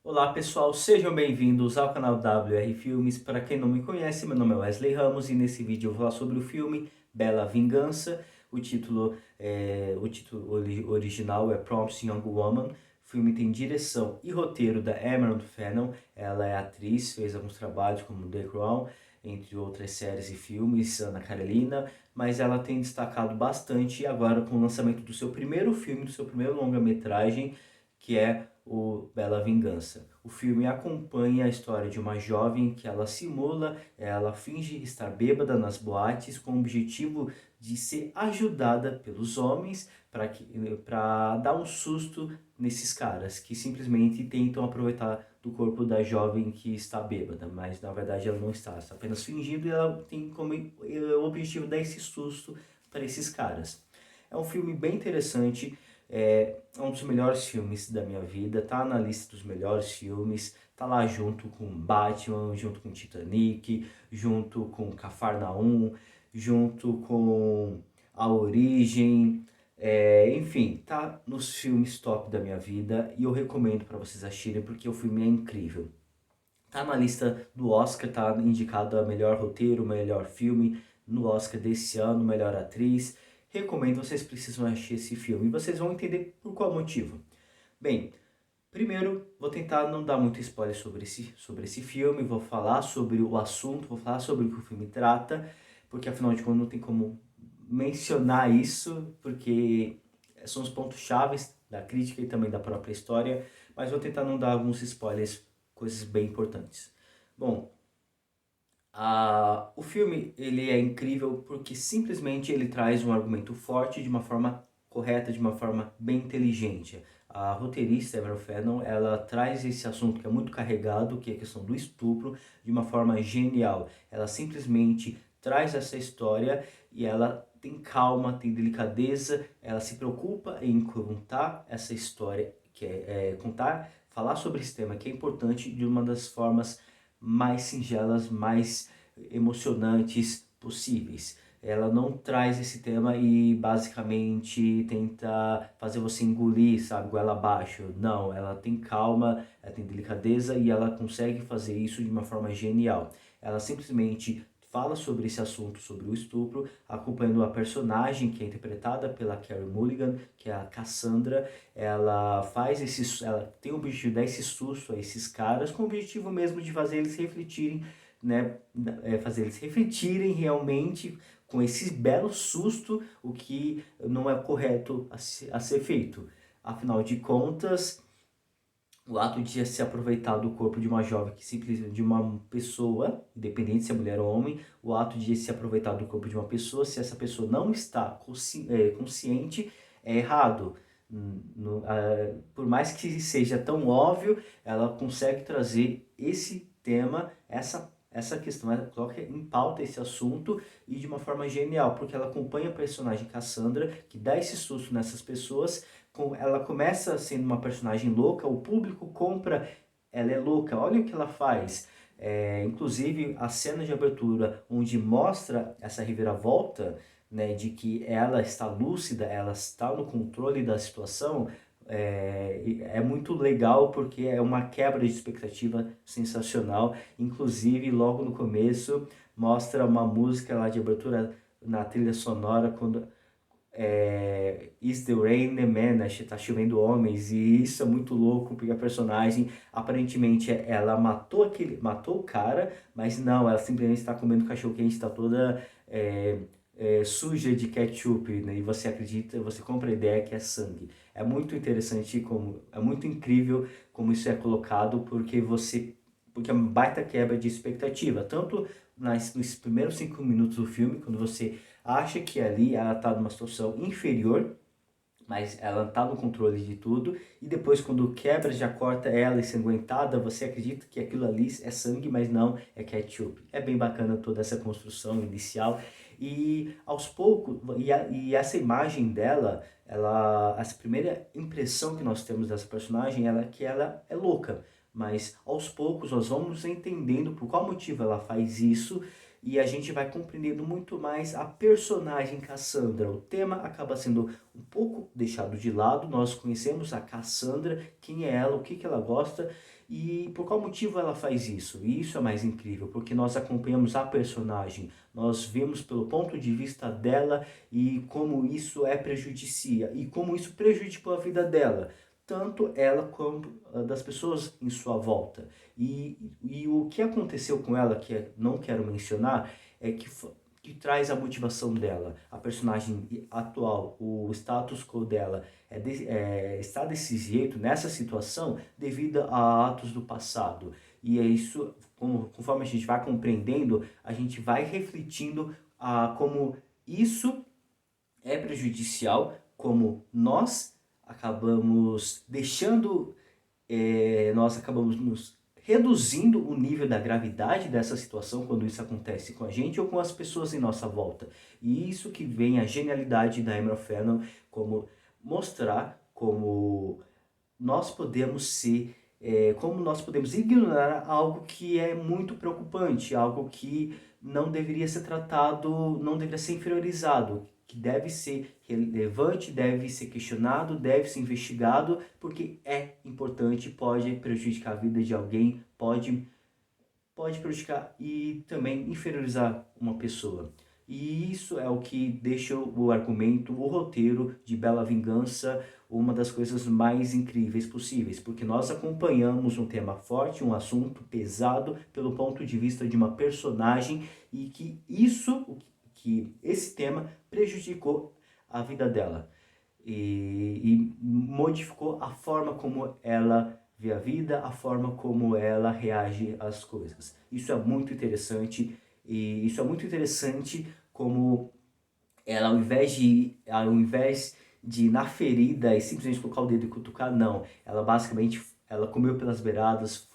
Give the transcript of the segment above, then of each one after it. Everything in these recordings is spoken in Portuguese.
Olá pessoal, sejam bem-vindos ao canal WR Filmes. Para quem não me conhece, meu nome é Wesley Ramos e nesse vídeo eu vou falar sobre o filme Bela Vingança. O título original é Promising Young Woman. O filme tem direção e roteiro da Emerald Fennell. Ela é atriz, fez alguns trabalhos como The Crown, entre outras séries e filmes, Ana Karenina, mas ela tem destacado bastante agora com o lançamento do seu primeiro filme, do seu primeiro longa-metragem, que é o Bela Vingança. O filme acompanha a história de uma jovem que ela simula, ela finge estar bêbada nas boates com o objetivo de ser ajudada pelos homens para dar um susto nesses caras que simplesmente tentam aproveitar do corpo da jovem que está bêbada, mas na verdade ela não está apenas fingindo e ela tem como objetivo dar esse susto para esses caras. É um filme bem interessante, é um dos melhores filmes da minha vida, tá na lista dos melhores filmes, tá lá junto com Batman, junto com Titanic, junto com Cafarnaum, junto com A Origem, enfim, tá nos filmes top da minha vida e eu recomendo para vocês assistirem porque o filme é incrível. Tá na lista do Oscar, tá indicado a melhor roteiro, melhor filme no Oscar desse ano, melhor atriz. Recomendo, vocês precisam assistir esse filme e vocês vão entender por qual motivo. Bem, primeiro vou tentar não dar muito spoiler sobre esse filme, vou falar sobre o assunto, vou falar sobre o que o filme trata, porque afinal de contas não tem como mencionar isso, porque são os pontos chaves da crítica e também da própria história, mas vou tentar não dar alguns spoilers, coisas bem importantes. Bom, o filme ele é incrível porque simplesmente ele traz um argumento forte de uma forma correta, de uma forma bem inteligente. A roteirista Emerald Fennell, ela traz esse assunto que é muito carregado, que é a questão do estupro, de uma forma genial. Ela simplesmente traz essa história e ela tem calma, tem delicadeza, ela se preocupa em contar essa história, que contar, falar sobre esse tema que é importante de uma das formas mais singelas, mais emocionantes possíveis. Ela não traz esse tema e basicamente tenta fazer você engolir, sabe, goela abaixo. Não, ela tem calma, ela tem delicadeza e ela consegue fazer isso de uma forma genial. Ela simplesmente fala sobre esse assunto, sobre o estupro, acompanhando a personagem que é interpretada pela Carey Mulligan, que é a Cassandra. Ela tem o objetivo de dar esse susto a esses caras, com o objetivo mesmo de fazer eles refletirem, né, fazer eles refletirem realmente com esse belo susto o que não é correto a ser feito. Afinal de contas, o ato de se aproveitar do corpo de uma jovem, que simplesmente de uma pessoa, independente se é mulher ou homem, o ato de se aproveitar do corpo de uma pessoa, se essa pessoa não está consciente, é errado. Por mais que seja tão óbvio, ela consegue trazer esse tema, essa questão, ela coloca em pauta esse assunto e de uma forma genial, porque ela acompanha a personagem Cassandra, que dá esse susto nessas pessoas. Ela começa sendo uma personagem louca, o público compra, ela é louca, olha o que ela faz. Inclusive a cena de abertura onde mostra essa reviravolta, né, de que ela está lúcida, ela está no controle da situação, é muito legal porque é uma quebra de expectativa sensacional. Inclusive logo no começo mostra uma música lá de abertura na trilha sonora quando Is the Rain the Man, né? Tá chovendo homens, e isso é muito louco, porque a personagem, aparentemente, ela matou o cara, mas não, ela simplesmente está comendo cachorro-quente, está toda suja de ketchup, né? E você acredita, você compra a ideia que é sangue. É muito interessante, é muito incrível como isso é colocado, porque é uma baita quebra de expectativa, tanto nos primeiros 5 minutos do filme, quando você acha que ali ela está numa situação inferior, mas ela está no controle de tudo, e depois quando quebra, já corta ela ensanguentada, você acredita que aquilo ali é sangue, mas não, é ketchup. É bem bacana toda essa construção inicial, e aos poucos, e essa imagem dela, essa primeira impressão que nós temos dessa personagem, ela é que ela é louca, mas aos poucos nós vamos entendendo por qual motivo ela faz isso, e a gente vai compreendendo muito mais a personagem Cassandra. O tema acaba sendo um pouco deixado de lado, nós conhecemos a Cassandra, quem é ela, o que ela gosta e por qual motivo ela faz isso. E isso é mais incrível, porque nós acompanhamos a personagem, nós vemos pelo ponto de vista dela e como isso é prejudicial e como isso prejudicou a vida dela, tanto ela quanto das pessoas em sua volta. E o que aconteceu com ela, que não quero mencionar, é que traz a motivação dela. A personagem atual, o status quo dela está desse jeito, nessa situação, devido a atos do passado. E é isso, conforme a gente vai compreendendo, a gente vai refletindo como isso é prejudicial, como nós acabamos nos reduzindo o nível da gravidade dessa situação quando isso acontece com a gente ou com as pessoas em nossa volta. E isso que vem a genialidade da Emerald Fennell, como mostrar como nós podemos ser, como nós podemos ignorar algo que é muito preocupante, algo que não deveria ser tratado, não deveria ser inferiorizado, que deve ser relevante, deve ser questionado, deve ser investigado, porque é importante, pode prejudicar a vida de alguém, pode prejudicar e também inferiorizar uma pessoa. E isso é o que deixa o argumento, o roteiro de Bela Vingança uma das coisas mais incríveis possíveis, porque nós acompanhamos um tema forte, um assunto pesado pelo ponto de vista de uma personagem e que esse tema prejudicou a vida dela e modificou a forma como ela vê a vida, a forma como ela reage às coisas. Isso é muito interessante e isso é muito interessante como ela ao invés de ir na ferida e simplesmente colocar o dedo e cutucar, não. Ela basicamente ela comeu pelas beiradas,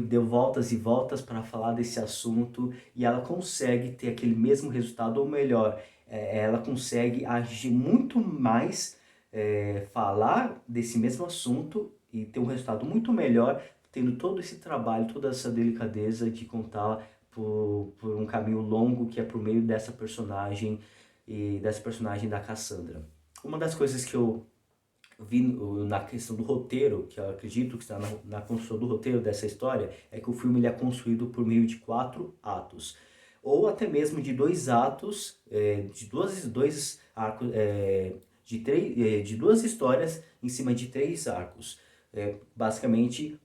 deu voltas e voltas para falar desse assunto e ela consegue ter aquele mesmo resultado, ou melhor, ela consegue agir muito mais, falar desse mesmo assunto e ter um resultado muito melhor, tendo todo esse trabalho, toda essa delicadeza de contar por um caminho longo que é por meio dessa personagem e dessa personagem da Cassandra. Uma das coisas que eu vi na questão do roteiro, que eu acredito que está na construção do roteiro dessa história, é que o filme ele é construído por meio de 4 atos. Ou até mesmo de 2 atos, dois arcos, de 2 histórias em cima de 3 arcos. Basicamente,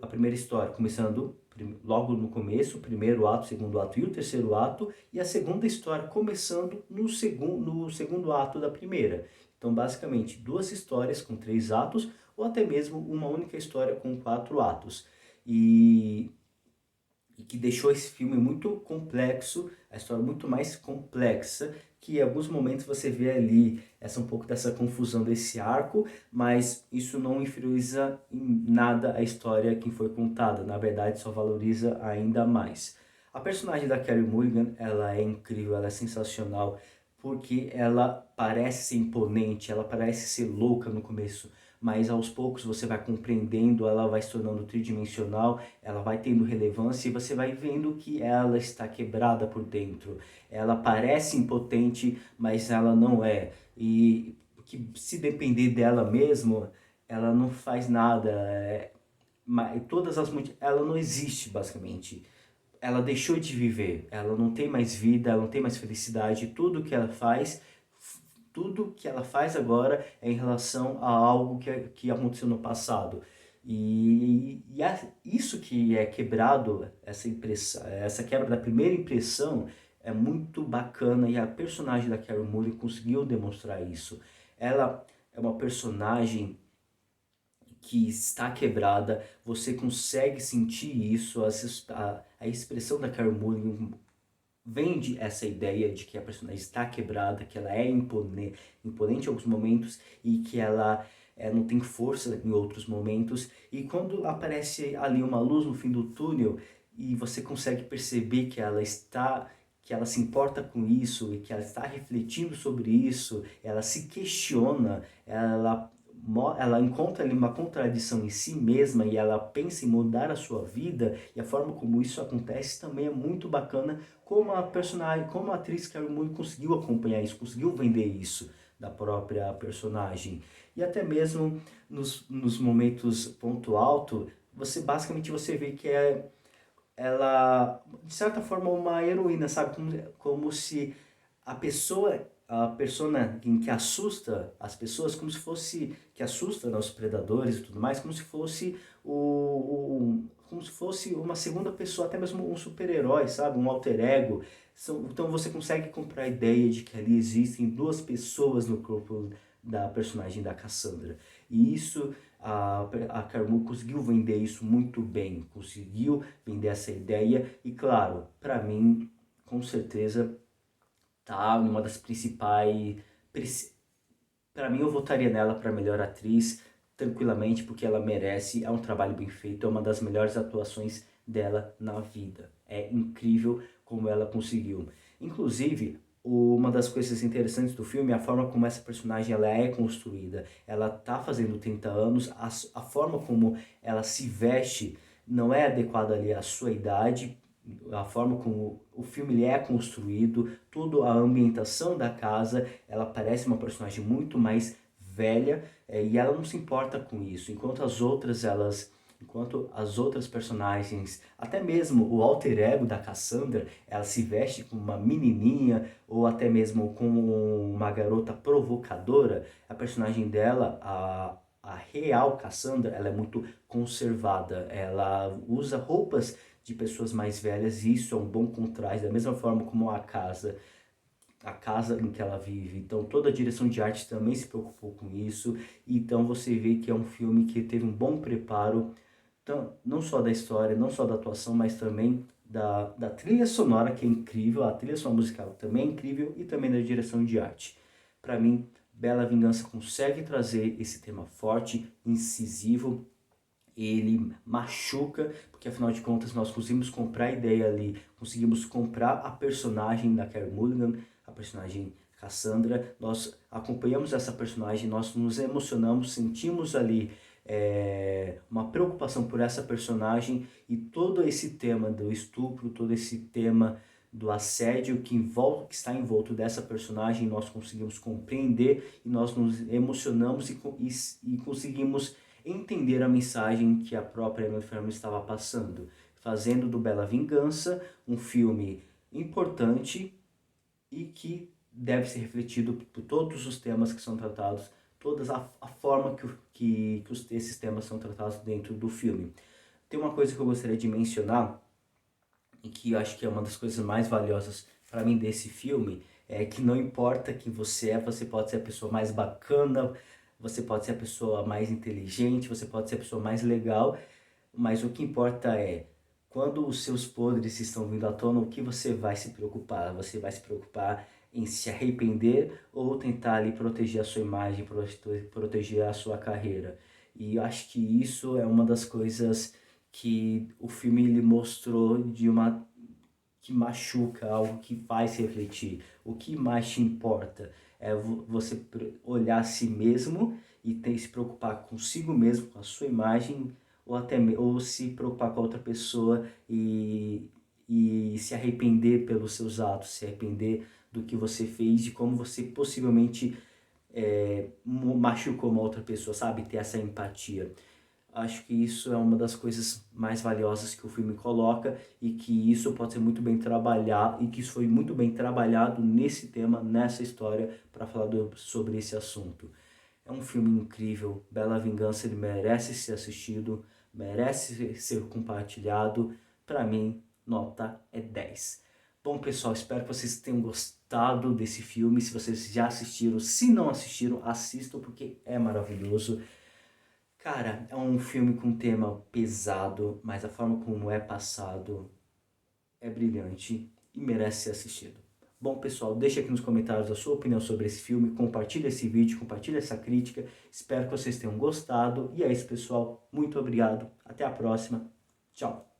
a primeira história, começando logo no começo, o primeiro ato, o segundo ato e o terceiro ato, e a segunda história começando no segundo ato da primeira. Então, basicamente, 2 histórias com 3 atos, ou até mesmo uma única história com 4 atos. E que deixou esse filme muito complexo, a história muito mais complexa, que em alguns momentos você vê ali um pouco dessa confusão desse arco, mas isso não inferioriza em nada a história que foi contada, na verdade só valoriza ainda mais. A personagem da Carey Mulligan, ela é incrível, ela é sensacional, porque ela parece ser imponente, ela parece ser louca no começo, mas aos poucos você vai compreendendo, ela vai se tornando tridimensional, ela vai tendo relevância e você vai vendo que ela está quebrada por dentro. Ela parece impotente, mas ela não é. E que se depender dela mesmo, ela não faz nada. Ela não existe basicamente. Ela deixou de viver, ela não tem mais vida, ela não tem mais felicidade, tudo que ela faz agora é em relação a algo que aconteceu no passado. Isso que é quebrado, essa quebra da primeira impressão é muito bacana e a personagem da Carey Mulligan conseguiu demonstrar isso. Ela é uma personagem que está quebrada, você consegue sentir isso, a expressão da Carey Mulligan vende essa ideia de que a personagem está quebrada, que ela é imponente em alguns momentos e que ela não tem força em outros momentos. E quando aparece ali uma luz no fim do túnel e você consegue perceber que ela se importa com isso e que ela está refletindo sobre isso, ela se questiona, ela ela encontra ali uma contradição em si mesma e ela pensa em mudar a sua vida, e a forma como isso acontece também é muito bacana, como a personagem, como a atriz Carey Mulligan conseguiu acompanhar isso, conseguiu vender isso da própria personagem. E até mesmo nos momentos ponto alto, você basicamente você vê que ela, de certa forma, uma heroína, sabe? Como se a persona em que assusta as pessoas, como se fosse, que assusta, né, os predadores e tudo mais, como se fosse como se fosse uma segunda pessoa, até mesmo um super-herói, sabe? Um alter ego. Então você consegue comprar a ideia de que ali existem duas pessoas no corpo da personagem da Cassandra. E isso, a Carmu conseguiu vender isso muito bem, conseguiu vender essa ideia e, claro, para mim, com certeza, tá numa das principais. Para mim, eu votaria nela para melhor atriz tranquilamente, porque ela merece. É um trabalho bem feito, é uma das melhores atuações dela na vida. É incrível como ela conseguiu. Inclusive, uma das coisas interessantes do filme é a forma como essa personagem ela é construída. Ela tá fazendo 30 anos, a forma como ela se veste não é adequada ali à sua idade, a forma como o filme ele é construído, toda a ambientação da casa, ela parece uma personagem muito mais velha, e ela não se importa com isso, enquanto as outras personagens, até mesmo o alter ego da Cassandra, ela se veste como uma menininha ou até mesmo como uma garota provocadora, a personagem dela, a real Cassandra, ela é muito conservada, ela usa roupas de pessoas mais velhas, e isso é um bom contraste, da mesma forma como a casa em que ela vive. Então toda a direção de arte também se preocupou com isso, então você vê que é um filme que teve um bom preparo, então, não só da história, não só da atuação, mas também da trilha sonora, que é incrível, a trilha sonora musical também é incrível, e também da direção de arte. Para mim, Bela Vingança consegue trazer esse tema forte, incisivo, ele machuca, porque afinal de contas nós conseguimos comprar a ideia ali, conseguimos comprar a personagem da Carey Mulligan, a personagem Cassandra, nós acompanhamos essa personagem, nós nos emocionamos, sentimos ali uma preocupação por essa personagem, e todo esse tema do estupro, todo esse tema do assédio que está envolto dessa personagem, nós conseguimos compreender e nós nos emocionamos e conseguimos entender a mensagem que a própria Emma Thurman estava passando, fazendo do Bela Vingança um filme importante e que deve ser refletido por todos os temas que são tratados, toda a forma esses temas são tratados dentro do filme. Tem uma coisa que eu gostaria de mencionar, e que eu acho que é uma das coisas mais valiosas para mim desse filme, é que não importa quem você é, você pode ser a pessoa mais bacana, você pode ser a pessoa mais inteligente, você pode ser a pessoa mais legal, mas o que importa é quando os seus podres estão vindo à tona, o que você vai se preocupar? Você vai se preocupar em se arrepender ou tentar ali proteger a sua imagem, proteger a sua carreira? E eu acho que isso é uma das coisas que o filme ele mostrou de uma que machuca, algo que faz refletir. O que mais te importa é você olhar a si mesmo e se preocupar consigo mesmo, com a sua imagem, ou se preocupar com a outra pessoa e se arrepender pelos seus atos, se arrepender do que você fez, de como você possivelmente machucou uma outra pessoa, sabe? Ter essa empatia. Acho que isso é uma das coisas mais valiosas que o filme coloca, e que isso pode ser muito bem trabalhado, e que isso foi muito bem trabalhado nesse tema, nessa história, para falar sobre esse assunto. É um filme incrível, Bela Vingança, ele merece ser assistido, merece ser compartilhado. Para mim, nota é 10. Bom, pessoal, espero que vocês tenham gostado desse filme. Se vocês já assistiram, se não assistiram, assistam, porque é maravilhoso. Cara, é um filme com um tema pesado, mas a forma como é passado é brilhante e merece ser assistido. Bom, pessoal, deixa aqui nos comentários a sua opinião sobre esse filme, compartilha esse vídeo, compartilha essa crítica. Espero que vocês tenham gostado. E é isso, pessoal. Muito obrigado. Até a próxima. Tchau.